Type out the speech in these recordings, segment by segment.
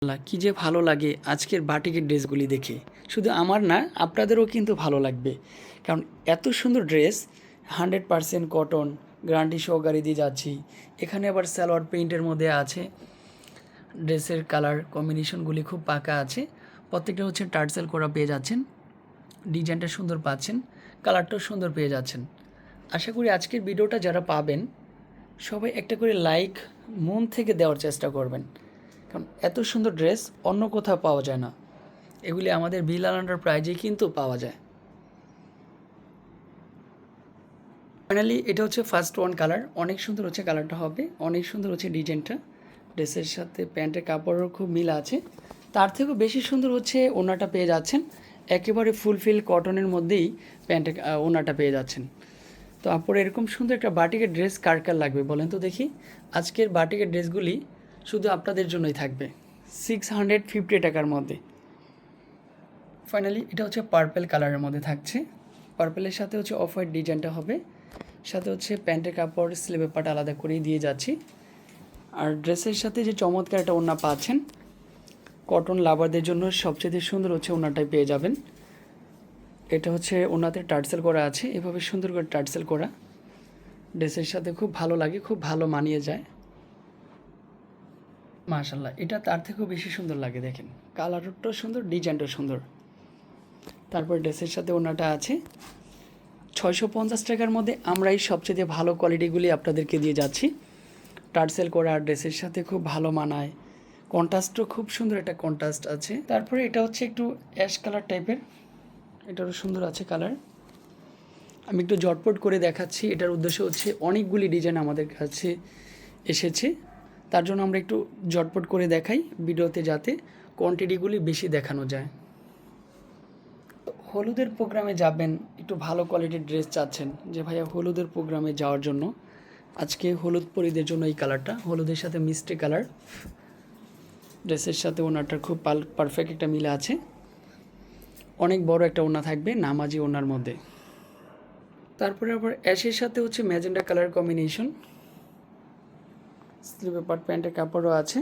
কি যে ভালো লাগে আজকের বাটিকের ড্রেসগুলি দেখে। শুধু আমার না, আপনাদেরও কিন্তু ভালো লাগবে, কারণ এত সুন্দর ড্রেস 100% কটন গ্যারান্টি সহকারে দিয়ে যাচ্ছি। এখানে আবার সালোয়ার প্রিন্টের মধ্যে আছে। ড্রেসের কালার কম্বিনেশনগুলি খুব পাকা আছে। প্রত্যেকটা হচ্ছে টার্সেল করা পেয়ে যাচ্ছেন, ডিজাইনটা সুন্দর পাচ্ছেন, কালারটাও সুন্দর পেয়ে যাচ্ছেন। আশা করি আজকের ভিডিওটা যারা পাবেন সবাই একটা করে লাইক মন থেকে দেওয়ার চেষ্টা করবেন, কারণ এত সুন্দর ড্রেস অন্য কোথাও পাওয়া যায় না। এগুলি আমাদের বিলাল এন্টারপ্রাইজে কিন্তু পাওয়া যায়। ফাইনালি এটা হচ্ছে ফার্স্ট ওয়ান কালার, অনেক সুন্দর হচ্ছে কালারটা হবে, অনেক সুন্দর হচ্ছে ডিজাইনটা। ড্রেসের সাথে প্যান্টের কাপড়ের খুব মিল আছে। তার থেকেও বেশি সুন্দর হচ্ছে ওনাটা পেয়ে যাচ্ছেন, একেবারে ফুলফিল কটনের মধ্যেই প্যান্টের ওনাটা পেয়ে যাচ্ছেন। তো আপনার এরকম সুন্দর একটা বাটিকের ড্রেস কার কার লাগবে বলেন তো দেখি। আজকের বাটিকের ড্রেসগুলি শুধু আপনাদের জন্যই থাকবে 650 টাকার মধ্যে। ফাইনালি এটা হচ্ছে পার্পেল কালারের মধ্যে থাকছে। পার্পেলের সাথে হচ্ছে অফ হোয়াইট ডিজাইনটা হবে, সাথে হচ্ছে প্যান্টের কাপড় স্লিভের পাট আলাদা করেই দিয়ে যাচ্ছি। আর ড্রেসের সাথে যে চমৎকার একটা ওড়না পাচ্ছেন, কটন লাভারদের জন্য সবচেয়ে সুন্দর হচ্ছে ওড়নাটাই পেয়ে যাবেন। এটা হচ্ছে ওড়নাতে টার্সেল করা আছে, এভাবে সুন্দর করে টার্সেল করা। ড্রেসের সাথে খুব ভালো লাগে, খুব ভালো মানিয়ে যায়। মাশাল্লাহ, এটা তার থেকেও বেশি সুন্দর লাগে। দেখেন কালারটাও সুন্দর, ডিজাইনটাও সুন্দর। তারপর ড্রেসের সাথে ওড়নাটা আছে। 650 টাকার মধ্যে আমরা এই সবচেয়ে ভালো কোয়ালিটিগুলি আপনাদেরকে দিয়ে যাচ্ছি। টার্সেল করা ড্রেসের সাথে খুব ভালো মানায়, কন্ট্রাস্টও খুব সুন্দর একটা কন্ট্রাস্ট আছে। তারপরে এটা হচ্ছে একটু অ্যাশ কালার টাইপের, এটারও সুন্দর আছে কালার। আমি একটু ঝটপট করে দেখাচ্ছি, এটার উদ্দেশ্য হচ্ছে অনেকগুলি ডিজাইন আমাদের কাছে এসেছে, তার জন্য আমরা একটু ঝটপট করে দেখাই ভিডিওতে, যাতে কোয়ান্টিটিগুলি বেশি দেখানো যায়। হলুদের প্রোগ্রামে যাবেন, একটু ভালো কোয়ালিটির ড্রেস চাচ্ছেন যে ভাইয়া হলুদের প্রোগ্রামে যাওয়ার জন্য, আজকে হলুদ পরিদের জন্য এই কালারটা, হলুদের সাথে মিষ্টি কালার। ড্রেসের সাথে ওনাটার খুব পারফেক্ট একটা মিল আছে। অনেক বড় একটা ওড়না থাকবে, নামাজি ওড়নার মধ্যে। তারপরে আবার অ্যাশের সাথে হচ্ছে ম্যাজেন্ডা কালার কম্বিনেশন। স্লিভে পাট প্যান্টের কাপড়ও আছে।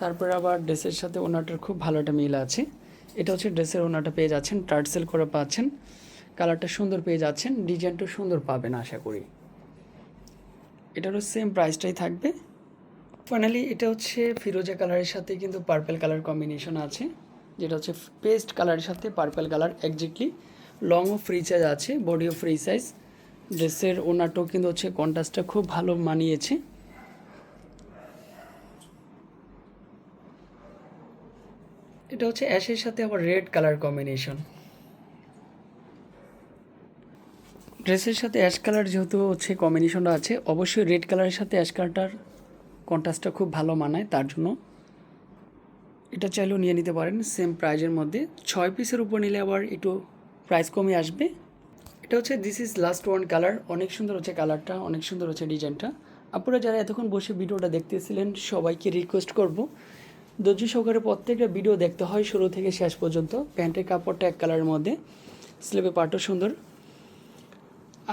তারপরে আবার ড্রেসের সাথে ওনাটার খুব ভালো একটা মিল আছে। এটা হচ্ছে ড্রেসের ওনাটা পেয়ে যাচ্ছেন, টার্সেল করে পাচ্ছেন, কালারটা সুন্দর পেয়ে যাচ্ছেন, ডিজাইনটা সুন্দর পাবেন আশা করি। এটারও সেম প্রাইসটাই থাকবে। ফাইনালি এটা হচ্ছে ফিরোজা কালারের সাথে কিন্তু পার্পেল কালার কম্বিনেশন আছে, যেটা হচ্ছে পেস্ট কালারের সাথে পার্পেল কালার এক্স্যাক্টলি। লংও ফ্রি সাইজ আছে, বডিও ফ্রি সাইজ। ড্রেসের ওনাটাও কিন্তু হচ্ছে কন্ট্রাস্টটা খুব ভালো মানিয়েছে। এটা হচ্ছে অ্যাশের সাথে আবার রেড কালার কম্বিনেশন। ড্রেসের সাথে অ্যাশ কালার যেহেতু হচ্ছে কম্বিনেশনটা আছে, অবশ্যই রেড কালারের সাথে অ্যাশ কালারটার কন্ট্রাস্টটা খুব ভালো মানায়, তার জন্য এটা চাইলেও নিয়ে নিতে পারেন সেম প্রাইজের মধ্যে। 6 পিসের উপর নিলে আবার একটু প্রাইস কমে আসবে। এটা হচ্ছে this is last one colour, অনেক সুন্দর হচ্ছে কালারটা, অনেক সুন্দর হচ্ছে ডিজাইনটা। আপনারা যারা এতক্ষণ বসে ভিডিওটা দেখতেছিলেন সবাইকে রিকোয়েস্ট করব, ধৈর্য সহকারে প্রত্যেকটা ভিডিও দেখতে হয় শুরু থেকে শেষ পর্যন্ত। প্যান্টের কাপড়টা এক কালারের মধ্যে, স্লিভে পাটও সুন্দর।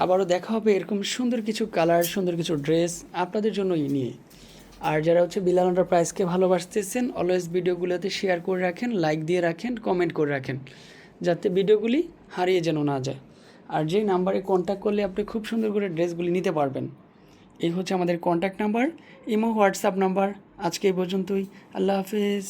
আবারও দেখা হবে এরকম সুন্দর কিছু কালার, সুন্দর কিছু ড্রেস আপনাদের জন্যই নিয়ে। আর যারা হচ্ছে বিলাল এন্টারপ্রাইজকে ভালোবাসতেছেন, অলওয়েজ ভিডিওগুলোতে শেয়ার করে রাখেন, লাইক দিয়ে রাখেন, কমেন্ট করে রাখেন, যাতে ভিডিওগুলি হারিয়ে যেন না যায়। আর যেই নাম্বারে কন্ট্যাক্ট করলে আপনি খুব সুন্দর করে ড্রেসগুলি নিতে পারবেন। এই হচ্ছে আমাদের contact number, imo, WhatsApp number. আজকে এই পর্যন্তই, আল্লাহ হাফেজ।